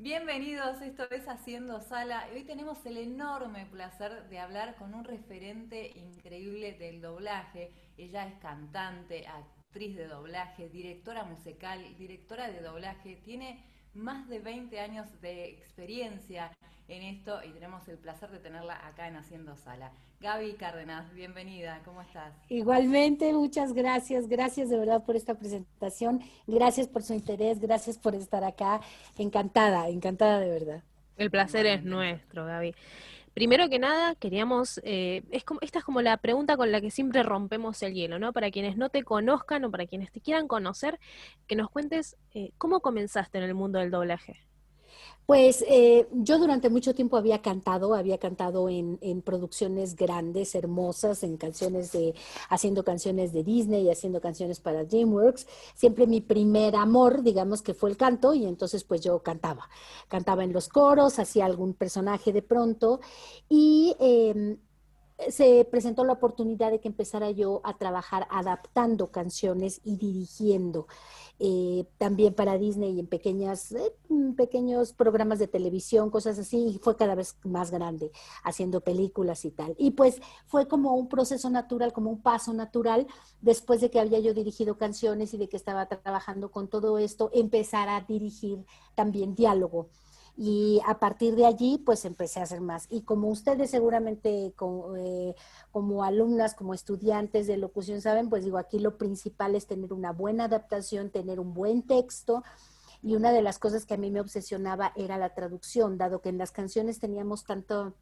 Bienvenidos, esto es Haciendo Sala. Hoy tenemos el enorme placer de hablar con un referente increíble del doblaje. Ella es cantante, actriz de doblaje, directora musical, directora de doblaje. Tiene más de 20 años de experiencia en esto y tenemos el placer de tenerla acá en Haciendo Sala. Gaby Cárdenas, bienvenida, ¿cómo estás? Igualmente, muchas gracias, gracias de verdad por esta presentación, gracias por su interés, gracias por estar acá, encantada, encantada de verdad. El placer es Igualmente nosotros. nuestro, Gaby. Primero que nada, queríamos, esta es como la pregunta con la que siempre rompemos el hielo, ¿no? Para quienes no te conozcan o para quienes te quieran conocer, que nos cuentes cómo comenzaste en el mundo del doblaje. Pues yo durante mucho tiempo había cantado en producciones grandes, hermosas, haciendo canciones de Disney y haciendo canciones para DreamWorks. Siempre mi primer amor, digamos que fue el canto, y entonces pues yo cantaba en los coros, hacía algún personaje de pronto, y se presentó la oportunidad de que empezara yo a trabajar adaptando canciones y dirigiendo también para Disney y en pequeños programas de televisión, cosas así, y fue cada vez más grande, haciendo películas y tal. Y pues fue como un proceso natural, como un paso natural, después de que había yo dirigido canciones y de que estaba trabajando con todo esto, empezar a dirigir también diálogo. Y a partir de allí, pues empecé a hacer más. Y como ustedes seguramente como alumnas, como estudiantes de locución saben, pues digo, aquí lo principal es tener una buena adaptación, tener un buen texto. Y una de las cosas que a mí me obsesionaba era la traducción, dado que en las canciones teníamos tanto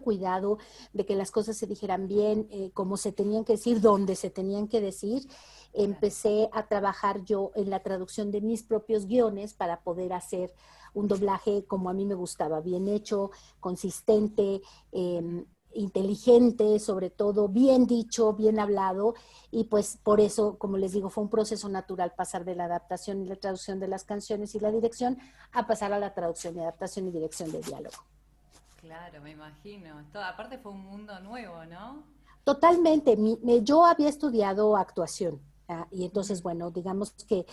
cuidado de que las cosas se dijeran bien, como se tenían que decir, donde se tenían que decir. Claro. Empecé a trabajar yo en la traducción de mis propios guiones para poder hacer un doblaje como a mí me gustaba, bien hecho, consistente, Ujú. inteligente, sobre todo, bien dicho, bien hablado, y pues por eso, como les digo, fue un proceso natural pasar de la adaptación y la traducción de las canciones y la dirección a pasar a la traducción y adaptación y dirección de diálogo. Claro, me imagino. Esto, aparte fue un mundo nuevo, ¿no? Totalmente. Yo había estudiado actuación. Y entonces, Ujú. bueno, digamos que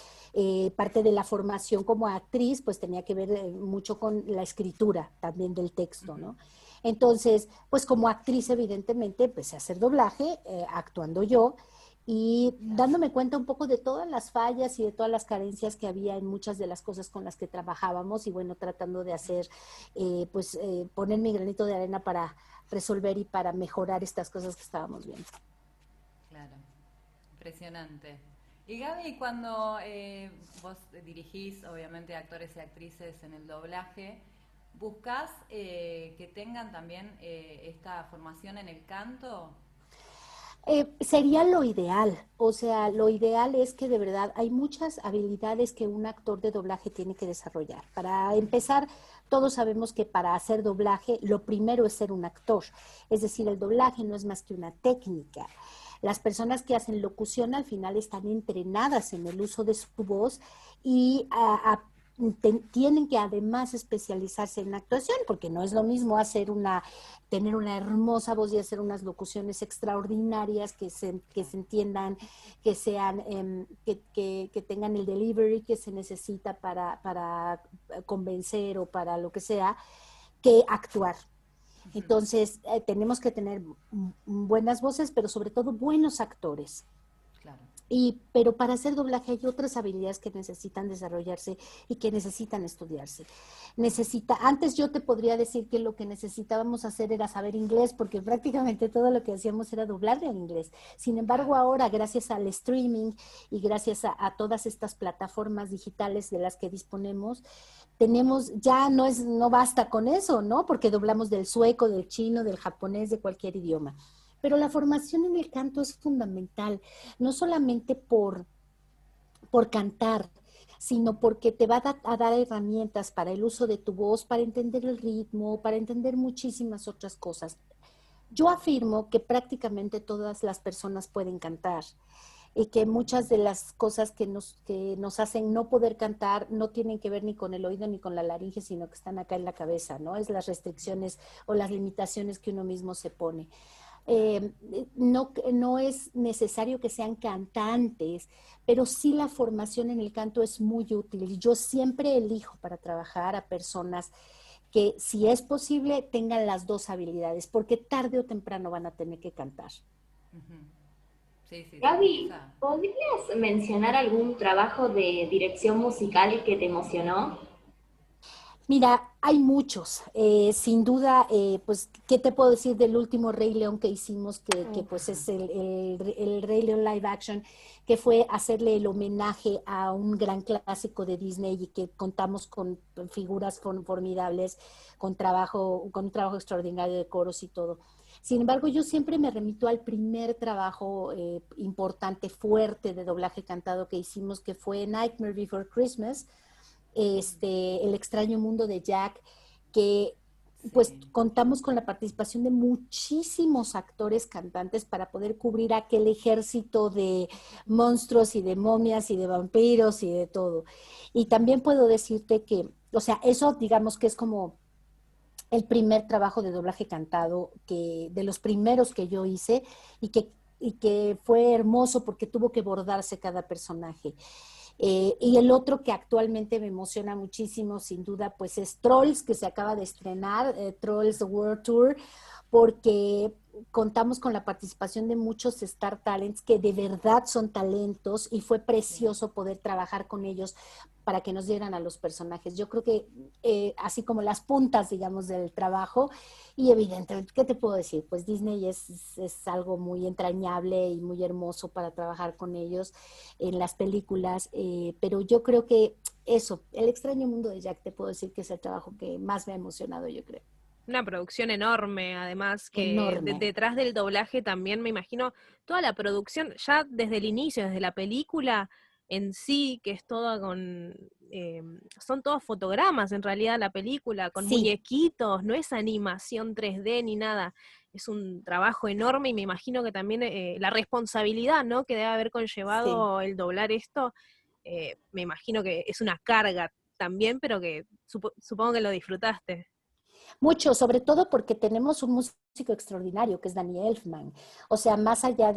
parte de la formación como actriz, pues tenía que ver mucho con la escritura también del texto, Ujú. ¿no? Entonces, pues como actriz, evidentemente, empecé a hacer doblaje, actuando yo y Claro. dándome cuenta un poco de todas las fallas y de todas las carencias que había en muchas de las cosas con las que trabajábamos y bueno, tratando de hacer, poner mi granito de arena para resolver y para mejorar estas cosas que estábamos viendo. Claro. Impresionante. Y Gaby, cuando vos dirigís, obviamente, actores y actrices en el doblaje, ¿buscás que tengan también esta formación en el canto? Sería lo ideal, o sea, lo ideal es que de verdad hay muchas habilidades que un actor de doblaje tiene que desarrollar. Para Ujú. empezar, todos sabemos que para hacer doblaje lo primero es ser un actor, es decir, el doblaje no es más que una técnica. Las personas que hacen locución al final están entrenadas en el uso de su voz y tienen que además especializarse en actuación, porque no es lo mismo tener una hermosa voz y hacer unas locuciones extraordinarias que se Claro. entiendan, que tengan el delivery que se necesita para convencer o para lo que sea, que actuar. Ujú. Entonces, tenemos que tener buenas voces, pero sobre todo buenos actores. Claro. Pero para hacer doblaje hay otras habilidades que necesitan desarrollarse y que necesitan estudiarse. Ujú. Antes yo te podría decir que lo que necesitábamos hacer era saber inglés, porque prácticamente todo lo que hacíamos era doblarle al inglés. Sin embargo, Claro. ahora, gracias al streaming y gracias a todas estas plataformas digitales de las que disponemos, ya no basta con eso, ¿no? Porque doblamos del sueco, del chino, del japonés, de cualquier idioma. Pero la formación en el canto es fundamental, no solamente por cantar, sino porque te va a dar herramientas para el uso de tu voz, para entender el ritmo, para entender muchísimas otras cosas. Yo afirmo que prácticamente todas las personas pueden cantar y que muchas de las cosas que nos hacen no poder cantar no tienen que ver ni con el oído ni con la laringe, sino que están acá en la cabeza, ¿no? Es las restricciones o las limitaciones que uno mismo se pone. no es necesario que sean cantantes, pero sí la formación en el canto es muy útil. Yo siempre elijo para trabajar a personas que, si es posible, tengan las dos habilidades, porque tarde o temprano van a tener que cantar. Ujú. Sí, sí, sí. Gaby, Esa. ¿podrías mencionar algún trabajo de dirección musical que te emocionó? Mira, hay muchos. Sin duda, pues, ¿qué te puedo decir del último Rey León que hicimos? Que pues es el Rey León live action, que fue hacerle el homenaje a un gran clásico de Disney y que contamos con figuras formidables, con un trabajo extraordinario de coros y todo. Sin embargo, yo siempre me remito al primer trabajo importante, fuerte de doblaje cantado que hicimos, que fue Nightmare Before Christmas, El extraño mundo de Jack, que pues Sí. contamos con la participación de muchísimos actores cantantes para poder cubrir aquel ejército de monstruos y de momias y de vampiros y de todo. Y también puedo decirte que, o sea, eso digamos que es como el primer trabajo de doblaje cantado, de los primeros que yo hice y que fue hermoso porque tuvo que bordarse cada personaje. Y el otro que actualmente me emociona muchísimo, sin duda, pues es Trolls, que se acaba de estrenar, Trolls The World Tour, porque contamos con la participación de muchos Star Talents que de verdad son talentos y fue Sí. precioso poder trabajar con ellos para que nos dieran a los personajes. Yo creo que así como las puntas, digamos, del trabajo, y evidentemente, ¿qué te puedo decir? Pues Disney es algo muy entrañable y muy hermoso para trabajar con ellos en las películas, pero yo creo que eso, El extraño mundo de Jack, te puedo decir que es el trabajo que más me ha emocionado, yo creo. Una producción enorme, además, que Enorme. detrás del doblaje también me imagino toda la producción, ya desde el inicio, desde la película en sí, que es toda son todos fotogramas en realidad la película, con Sí, muñequitos, no es animación 3D ni nada, es un trabajo enorme y me imagino que también la responsabilidad, ¿no?, que debe haber sí. conllevado el doblar esto, me imagino que es una carga también, pero que supongo que lo disfrutaste. Mucho, sobre todo porque tenemos un músico extraordinario que es Danny Elfman. O sea, más allá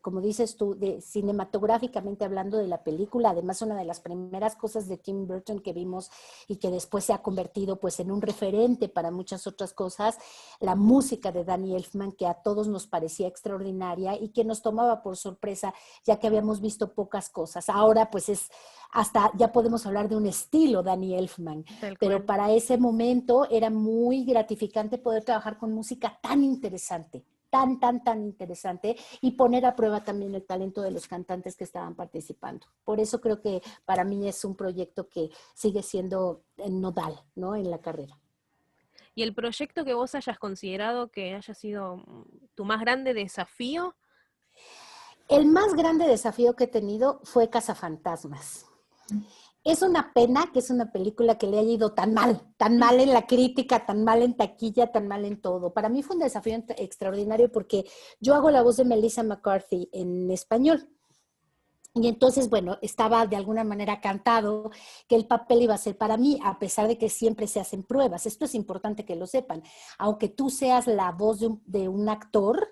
como dices tú, de cinematográficamente hablando de la película, además una de las primeras cosas de Tim Burton que vimos y que después se ha convertido pues en un referente para muchas otras cosas, la música de Danny Elfman que a todos nos parecía extraordinaria y que nos tomaba por sorpresa ya que habíamos visto pocas cosas. Ahora pues hasta ya podemos hablar de un estilo Danny Elfman, Tal pero cual. para ese momento era muy gratificante poder trabajar con música tan interesante, tan interesante, y poner a prueba también el talento de los cantantes que estaban participando. Por eso creo que para mí es un proyecto que sigue siendo nodal, ¿no?, en la carrera. Y el proyecto que vos hayas considerado que haya sido tu más grande desafío. El más grande desafío que he tenido fue Cazafantasmas. Es una pena que es una película que le haya ido tan mal en la crítica, tan mal en taquilla, tan mal en todo. Para mí fue un desafío extraordinario porque yo hago la voz de Melissa McCarthy en español. Y entonces, bueno, estaba de alguna manera cantado que el papel iba a ser para mí, a pesar de que siempre se hacen pruebas. Esto es importante que lo sepan. Aunque tú seas la voz de un actor,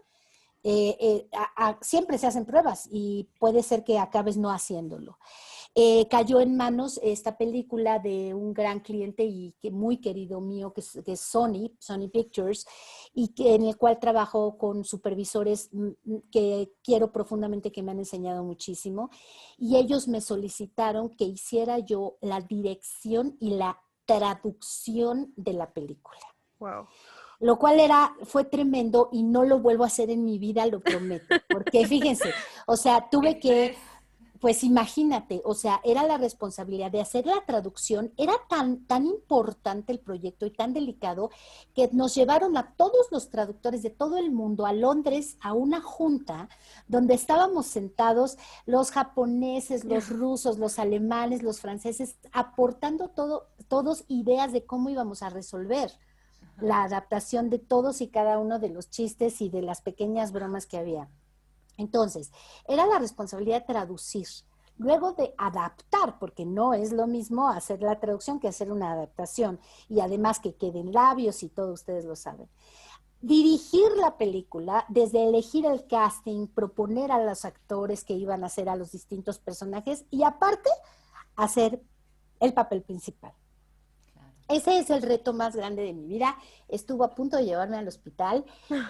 siempre se hacen pruebas y puede ser que acabes no haciéndolo. Cayó en manos esta película de un gran cliente y que muy querido mío, que es Sony Pictures, y en el cual trabajo con supervisores que quiero profundamente, que me han enseñado muchísimo, y ellos me solicitaron que hiciera yo la dirección y la traducción de la película. Wow. Lo cual fue tremendo y no lo vuelvo a hacer en mi vida, lo prometo. Porque fíjense, o sea, Qué tuve que, estrés. pues imagínate, o sea, era la responsabilidad de hacer la traducción, era tan importante el proyecto y tan delicado que nos llevaron a todos los traductores de todo el mundo a Londres a una junta donde estábamos sentados los japoneses, los rusos, los alemanes, los franceses, aportando todos ideas de cómo íbamos a resolver la adaptación de todos y cada uno de los chistes y de las pequeñas bromas que había. Entonces, era la responsabilidad de traducir, luego de adaptar, porque no es lo mismo hacer la traducción que hacer una adaptación, y además que queden labios y todo, ustedes lo saben. dirigir la película, desde elegir el casting, proponer a los actores que iban a hacer a los distintos personajes y aparte hacer el papel principal. Ese es el reto más grande de mi vida. Estuvo a punto de llevarme al hospital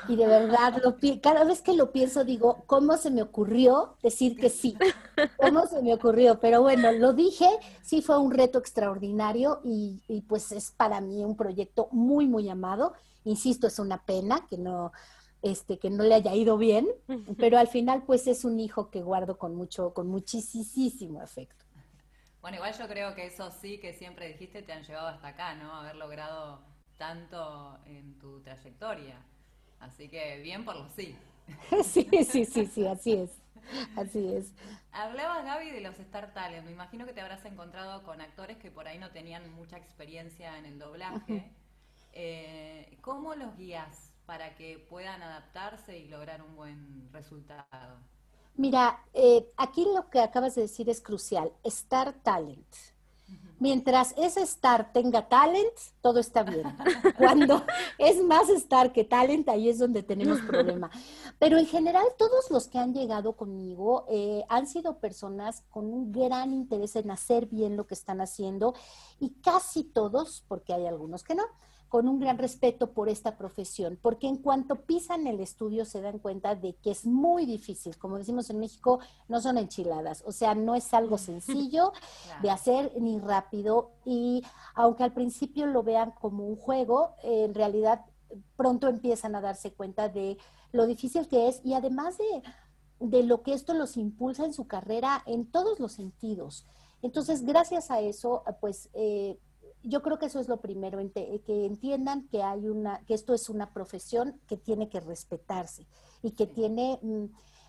y de verdad, cada vez que lo pienso digo, ¿cómo se me ocurrió decir que sí? ¿Cómo se me ocurrió? Pero bueno, lo dije, sí fue un reto extraordinario y pues es para mí un proyecto muy, muy amado. Insisto, es una pena que no le haya ido bien, pero al final pues es un hijo que guardo con muchísimo afecto. Bueno, igual yo creo que eso sí que siempre dijiste te han llevado hasta acá, ¿no? Haber logrado tanto en tu trayectoria. Así que bien por los sí. Sí, así es, así es. Hablabas, Gaby, de los Star Talent. Me imagino que te habrás encontrado con actores que por ahí no tenían mucha experiencia en el doblaje. ¿Cómo los guías para que puedan adaptarse y lograr un buen resultado? Mira, aquí lo que acabas de decir es crucial, Star Talent. Mientras ese Star tenga talent, todo está bien. Cuando es más Star que talent, ahí es donde tenemos problema. Pero en general, todos los que han llegado conmigo han sido personas con un gran interés en hacer bien lo que están haciendo y casi todos, porque hay algunos que no, con un gran respeto por esta profesión, porque en cuanto pisan el estudio se dan cuenta de que es muy difícil, como decimos en México, no son enchiladas, o sea, no es algo sencillo de hacer ni rápido, y aunque al principio lo vean como un juego, en realidad pronto empiezan a darse cuenta de lo difícil que es y además de lo que esto los impulsa en su carrera en todos los sentidos. Entonces, gracias a eso, pues yo creo que eso es lo primero, que entiendan que esto es una profesión que tiene que respetarse y que tiene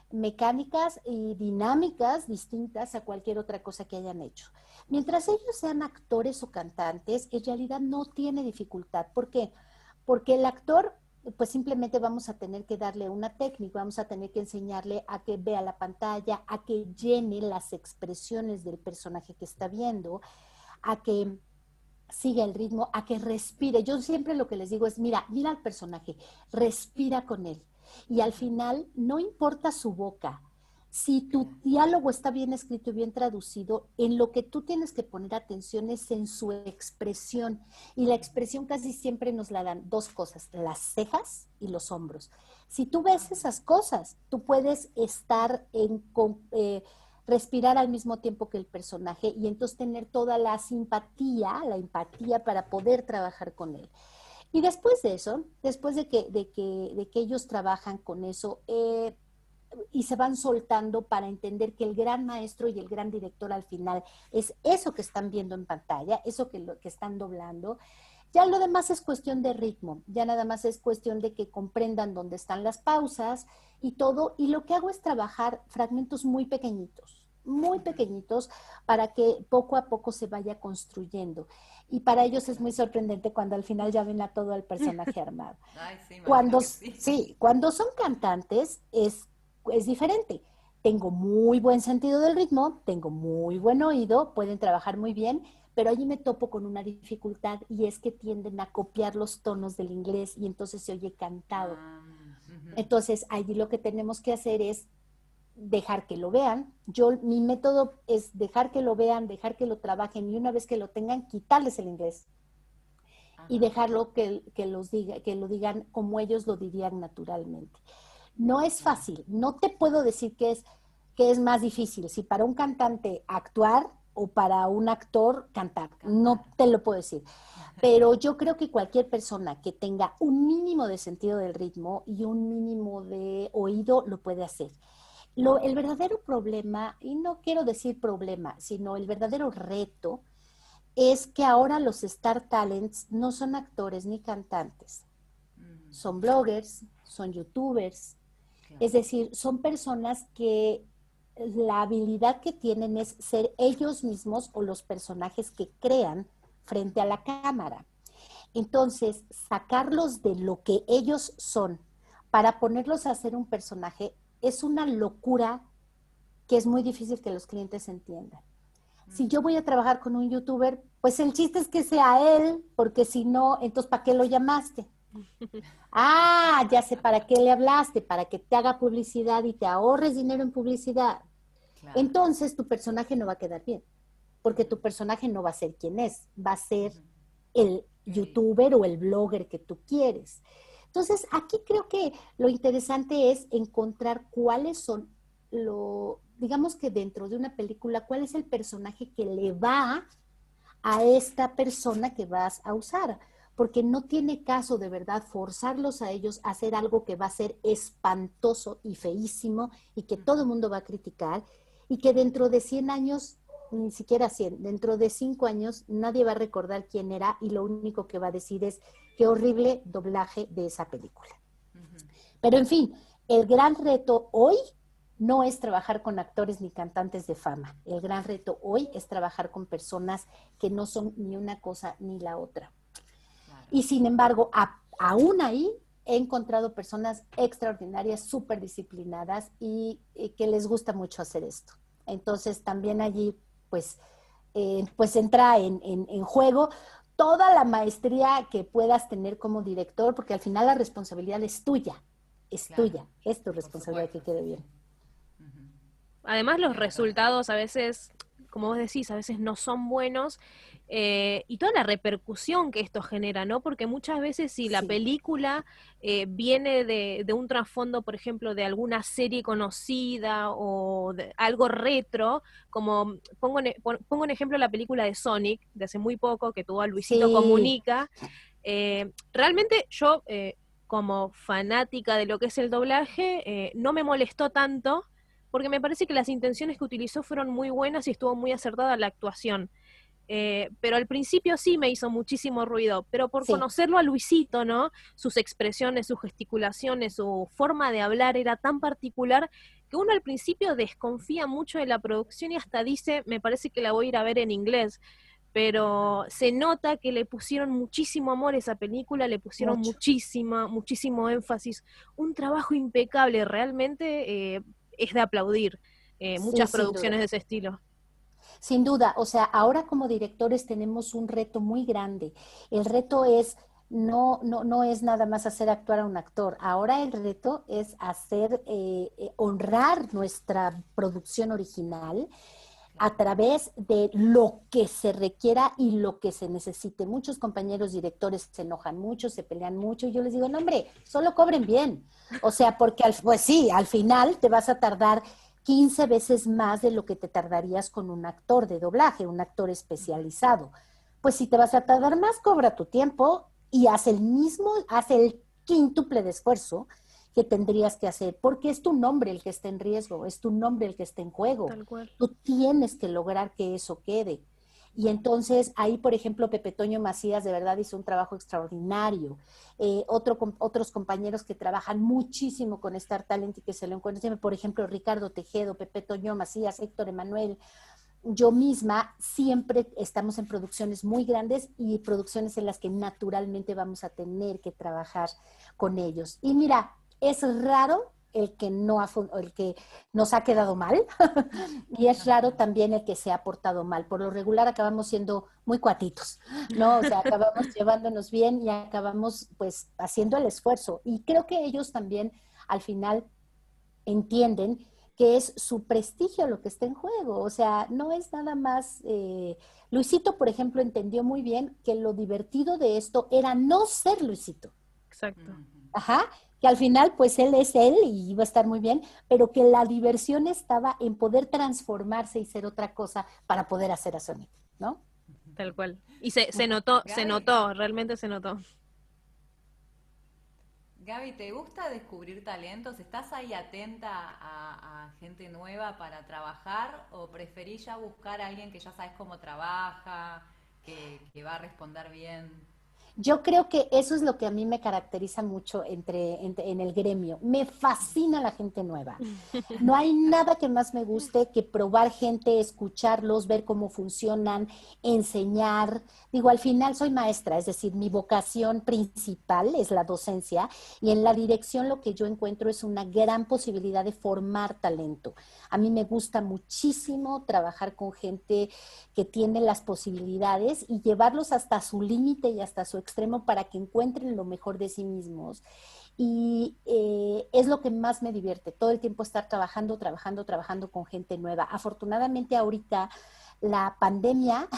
mecánicas y dinámicas distintas a cualquier otra cosa que hayan hecho. Mientras ellos sean actores o cantantes, en realidad no tiene dificultad. ¿Por qué? Porque el actor, pues simplemente vamos a tener que darle una técnica, vamos a tener que enseñarle a que vea la pantalla, a que llene las expresiones del personaje que está viendo, a que siga el ritmo, a que respire. Yo siempre lo que les digo es, mira al personaje, respira con él. Y al final, no importa su boca, si tu diálogo está bien escrito y bien traducido, en lo que tú tienes que poner atención es en su expresión. Y la expresión casi siempre nos la dan dos cosas, las cejas y los hombros. Si tú ves esas cosas, tú puedes estar respirar al mismo tiempo que el personaje y entonces tener toda la simpatía, la empatía para poder trabajar con él. Y después de eso, después de que ellos trabajan con eso y se van soltando para entender que el gran maestro y el gran director al final es eso que están viendo en pantalla, eso que están doblando, ya lo demás es cuestión de ritmo, ya nada más es cuestión de que comprendan dónde están las pausas y todo, y lo que hago es trabajar fragmentos muy pequeñitos para que poco a poco se vaya construyendo. Y para ellos es muy sorprendente cuando al final ya ven a todo el personaje armado. Ay, sí, cuando son cantantes es diferente. Tengo muy buen sentido del ritmo, tengo muy buen oído, pueden trabajar muy bien, pero allí me topo con una dificultad y es que tienden a copiar los tonos del inglés y entonces se oye cantado. Entonces, allí lo que tenemos que hacer es dejar que lo vean. Mi método es dejar que lo vean, dejar que lo trabajen y una vez que lo tengan, quitarles el inglés. Y dejarlo que lo digan como ellos lo dirían naturalmente. No es fácil, no te puedo decir que es más difícil, si para un cantante actuar o para un actor cantar, no te lo puedo decir. Pero yo creo que cualquier persona que tenga un mínimo de sentido del ritmo y un mínimo de oído lo puede hacer. El verdadero problema, y no quiero decir problema, sino el verdadero reto, es que ahora los Star Talents no son actores ni cantantes. Son bloggers, son youtubers. Claro. Es decir, son personas que la habilidad que tienen es ser ellos mismos o los personajes que crean frente a la cámara. Entonces, sacarlos de lo que ellos son para ponerlos a hacer un personaje es una locura que es muy difícil que los clientes entiendan. Si yo voy a trabajar con un youtuber, pues el chiste es que sea él, porque si no, entonces ¿para qué lo llamaste? Ah, ya sé para qué le hablaste, para que te haga publicidad y te ahorres dinero en publicidad. Claro. Entonces tu personaje no va a quedar bien, porque tu personaje no va a ser quien es, va a ser Ujú. el Sí. youtuber o el blogger que tú quieres. Entonces, aquí creo que lo interesante es encontrar cuáles son digamos que dentro de una película, cuál es el personaje que le va a esta persona que vas a usar, porque no tiene caso de verdad forzarlos a ellos a hacer algo que va a ser espantoso y feísimo y que todo el Ujú. mundo va a criticar y que dentro de 100 años, ni siquiera 100, dentro de 5 años nadie va a recordar quién era y lo único que va a decir es qué horrible doblaje de esa película. Ujú. Pero en fin, el gran reto hoy no es trabajar con actores ni cantantes de fama. El gran reto hoy es trabajar con personas que no son ni una cosa ni la otra. Claro. Y sin embargo, aún ahí he encontrado personas extraordinarias, súper disciplinadas y que les gusta mucho hacer esto. Entonces también allí pues entra en juego toda la maestría que puedas tener como director, porque al final la responsabilidad Claro. es tu Por responsabilidad que supuesto, quede sí, sí. bien. Ujú. Además, los Tienes razón. resultados a veces, como vos decís, a veces no son buenos, y toda la repercusión que esto genera, ¿no? Porque muchas veces si la Sí, película viene de un trasfondo, por ejemplo, de alguna serie conocida o de algo retro, como pongo en ejemplo la película de Sonic, de hace muy poco, que tuvo a Luisito sí, Comunica, realmente yo, como fanática de lo que es el doblaje, no me molestó tanto porque me parece que las intenciones que utilizó fueron muy buenas y estuvo muy acertada la actuación. Pero al principio sí me hizo muchísimo ruido, pero por sí. conocerlo a Luisito, ¿no? Sus expresiones, sus gesticulaciones, su forma de hablar era tan particular que uno al principio desconfía mucho de la producción y hasta dice, me parece que la voy a ir a ver en inglés, pero se nota que le pusieron muchísimo amor a esa película, le pusieron Mucho. muchísimo énfasis, un trabajo impecable, realmente es de aplaudir Sí, muchas sin producciones duda. de ese estilo. Sin duda, o sea, ahora como directores tenemos un reto muy grande. El reto es no es nada más hacer actuar a un actor. Ahora el reto es honrar nuestra producción original a Claro. través de lo que se requiera y lo que se necesite. Muchos compañeros directores se enojan mucho, se pelean mucho y yo les digo, no hombre, solo cobren bien. O sea, porque pues sí, al final te vas a tardar 15 veces más de lo que te tardarías con un actor de doblaje, un actor Ujú. especializado. Pues si te vas a tardar más, cobra tu tiempo y haz el quíntuple de esfuerzo que tendrías que hacer, porque es tu nombre el que está en riesgo, es tu nombre el que está en juego. Tal cual. Tú tienes que lograr que eso quede. Y entonces ahí, por ejemplo, Pepe Toño Macías de verdad hizo un trabajo extraordinario. Otros compañeros que trabajan muchísimo con Star Talent y que se lo encuentran, por ejemplo, Ricardo Tejedo, Pepe Toño Macías, Héctor Emanuel, yo misma siempre estamos en producciones muy grandes y producciones en las que naturalmente vamos a tener que trabajar con ellos. Y mira, es raro el que nos ha quedado mal y es raro también el que se ha portado mal. Por lo regular acabamos siendo muy cuatitos, ¿no? O sea, acabamos llevándonos bien y acabamos pues haciendo el esfuerzo. Y creo que ellos también al final entienden que es su prestigio lo que está en juego. O sea, no es nada más... Luisito, por ejemplo, entendió muy bien que lo divertido de esto era no ser Luisito. Exacto. Ujú. Ajá, que al final pues él es él y iba a estar muy bien, pero que la diversión estaba en poder transformarse y ser otra cosa para poder hacer a Sonic, ¿no? Tal cual. Y se Gaby, notó, realmente se notó. Gaby, ¿te gusta descubrir talentos? ¿Estás ahí atenta a gente nueva para trabajar o preferís ya buscar a alguien que ya sabes cómo trabaja, que va a responder bien? Yo creo que eso es lo que a mí me caracteriza mucho en el gremio. Me fascina la gente nueva. No hay nada que más me guste que probar gente, escucharlos, ver cómo funcionan, enseñar. Digo, al final soy maestra, es decir, mi vocación principal es la docencia y en la dirección lo que yo encuentro es una gran posibilidad de formar talento. A mí me gusta muchísimo trabajar con gente que tiene las posibilidades y llevarlos hasta su límite y hasta su extremo para que encuentren lo mejor de sí mismos. Y es lo que más me divierte, todo el tiempo estar trabajando con gente nueva. Afortunadamente ahorita la pandemia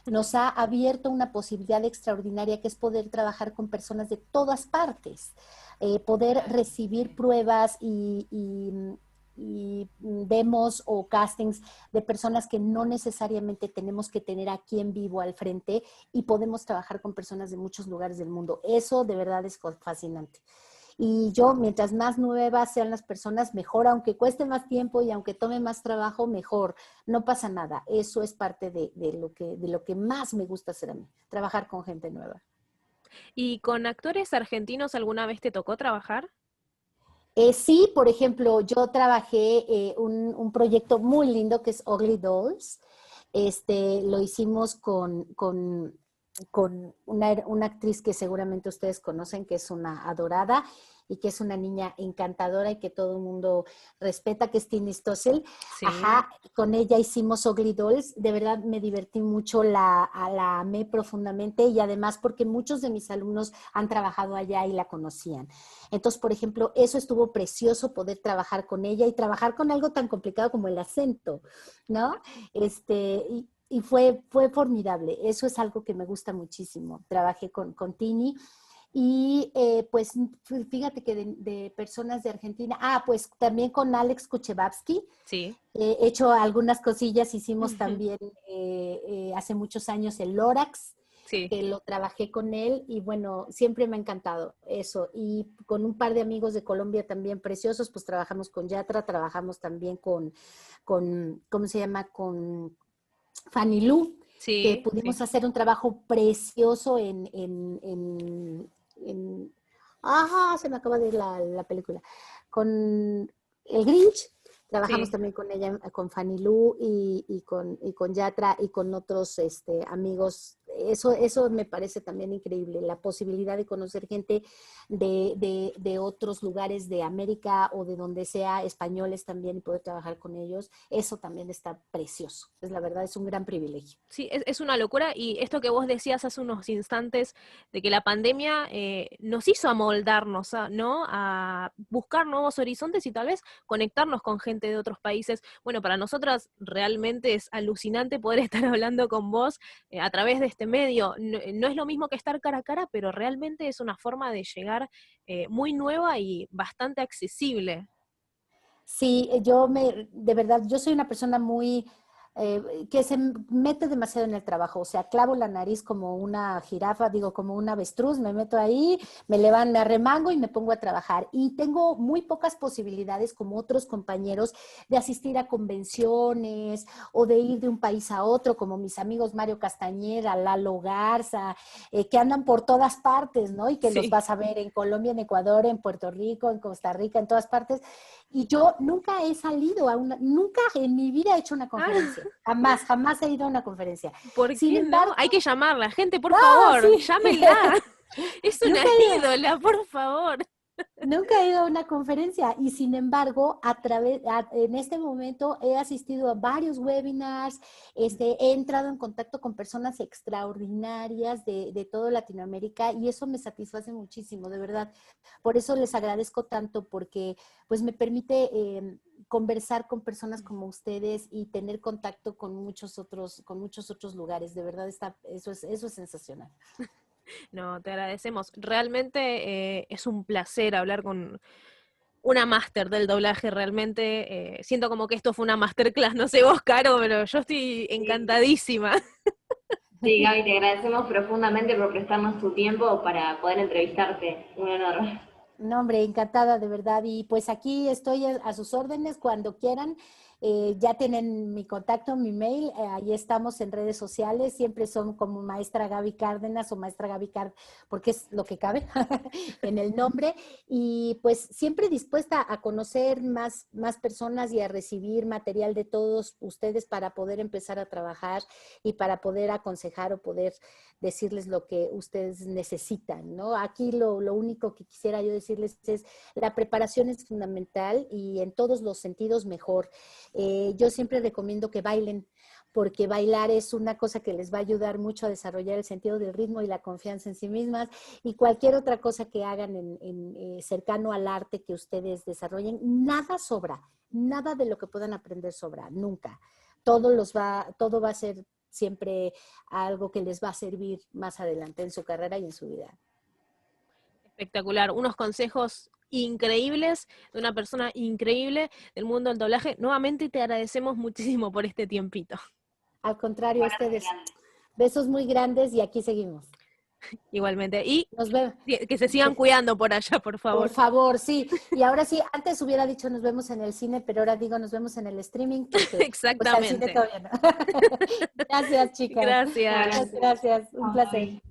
nos ha abierto una posibilidad extraordinaria que es poder trabajar con personas de todas partes, poder recibir pruebas y demos o castings de personas que no necesariamente tenemos que tener aquí en vivo al frente y podemos trabajar con personas de muchos lugares del mundo. Eso de verdad es fascinante. Y yo, mientras más nuevas sean las personas, mejor, aunque cueste más tiempo y aunque tome más trabajo, mejor. No pasa nada. Eso es parte de lo que más me gusta hacer a mí, trabajar con gente nueva. ¿Y con actores argentinos alguna vez te tocó trabajar? Sí, por ejemplo, yo trabajé un proyecto muy lindo que es Ugly Dolls. Lo hicimos con una actriz que seguramente ustedes conocen, que es una adorada y que es una niña encantadora y que todo el mundo respeta, que es Tini Stossel. Sí. Ajá, con ella hicimos Ugly Dolls. De verdad me divertí mucho, la amé profundamente y además porque muchos de mis alumnos han trabajado allá y la conocían. Entonces, por ejemplo, eso estuvo precioso poder trabajar con ella y trabajar con algo tan complicado como el acento, ¿no? Y fue formidable. Eso es algo que me gusta muchísimo. Trabajé con Tini y pues fíjate que de personas de Argentina, pues también con Alex Kuchevavsky, Sí. he hecho algunas cosillas, hicimos también hace muchos años el Lorax, Sí. que lo trabajé con él y bueno, siempre me ha encantado eso. Y con un par de amigos de Colombia también preciosos, pues trabajamos con Yatra, trabajamos también ¿cómo se llama? Con Fanny Lu, que Sí, sí. pudimos hacer un trabajo precioso se me acaba de ir la película, con el Grinch. Trabajamos Sí. también con ella, con Fanny Lu y con Yatra y con otros amigos. Eso me parece también increíble, la posibilidad de conocer gente de otros lugares de América o de donde sea, españoles también, y poder trabajar con ellos. Eso también está precioso. Es la verdad, es un gran privilegio. Sí, es una locura y esto que vos decías hace unos instantes de que la pandemia nos hizo amoldarnos, ¿no? A buscar nuevos horizontes y tal vez conectarnos con gente de otros países. Bueno, para nosotras realmente es alucinante poder estar hablando con vos a través de este medio. No, no es lo mismo que estar cara a cara, pero realmente es una forma de llegar muy nueva y bastante accesible. Sí, de verdad, yo soy una persona muy, que se mete demasiado en el trabajo, o sea, clavo la nariz como una jirafa, digo, como un avestruz, me meto ahí, me arremango y me pongo a trabajar. Y tengo muy pocas posibilidades, como otros compañeros, de asistir a convenciones o de ir de un país a otro, como mis amigos Mario Castañeda, Lalo Garza, que andan por todas partes, ¿no? Y que los Sí. vas a ver en Colombia, en Ecuador, en Puerto Rico, en Costa Rica, en todas partes. Y yo nunca he salido nunca en mi vida he hecho una conferencia. Ah, Jamás he ido a una conferencia. ¿por Sin qué no? embargo, Hay que llamarla. Gente, por favor, sí, llámenla. Es una nunca he ido. ídola, por favor. Nunca he ido a una conferencia y sin embargo, en este momento he asistido a varios webinars, he entrado en contacto con personas extraordinarias de toda Latinoamérica y eso me satisface muchísimo, de verdad. Por eso les agradezco tanto porque pues me permite conversar con personas como ustedes y tener contacto con muchos otros lugares. De verdad eso es sensacional. No, te agradecemos. Realmente es un placer hablar con una máster del doblaje. Realmente siento como que esto fue una masterclass. No sé vos, Caro, pero yo estoy Sí, encantadísima. sí, Gaby, te agradecemos profundamente por prestarnos tu tiempo para poder entrevistarte. Un honor. No, hombre, encantada de verdad. Y pues aquí estoy a sus órdenes cuando quieran. Ya tienen mi contacto, mi mail. Ahí estamos en redes sociales. Siempre son como Maestra Gaby Cárdenas o Maestra Gaby porque es lo que cabe en el nombre. Y pues siempre dispuesta a conocer más personas y a recibir material de todos ustedes para poder empezar a trabajar y para poder aconsejar o poder decirles lo que ustedes necesitan, ¿no? Aquí lo único que quisiera yo decirles es la preparación es fundamental y en todos los sentidos mejor. Yo siempre recomiendo que bailen porque bailar es una cosa que les va a ayudar mucho a desarrollar el sentido del ritmo y la confianza en sí mismas, y cualquier otra cosa que hagan cercano al arte que ustedes desarrollen, nada sobra, nada de lo que puedan aprender sobra, nunca. Todo va a ser siempre algo que les va a servir más adelante en su carrera y en su vida. Espectacular, unos consejos increíbles de una persona increíble del mundo del doblaje. Nuevamente te agradecemos muchísimo por este tiempito. Al contrario, a ustedes, besos muy grandes y aquí seguimos. Igualmente. Y nos vemos. Que se sigan cuidando por allá, por favor. Por favor, sí. Y ahora sí, antes hubiera dicho nos vemos en el cine, pero ahora digo nos vemos en el streaming. Porque, exactamente. Pues, al cine todavía no. Gracias, chicas. Gracias. Gracias. Un placer.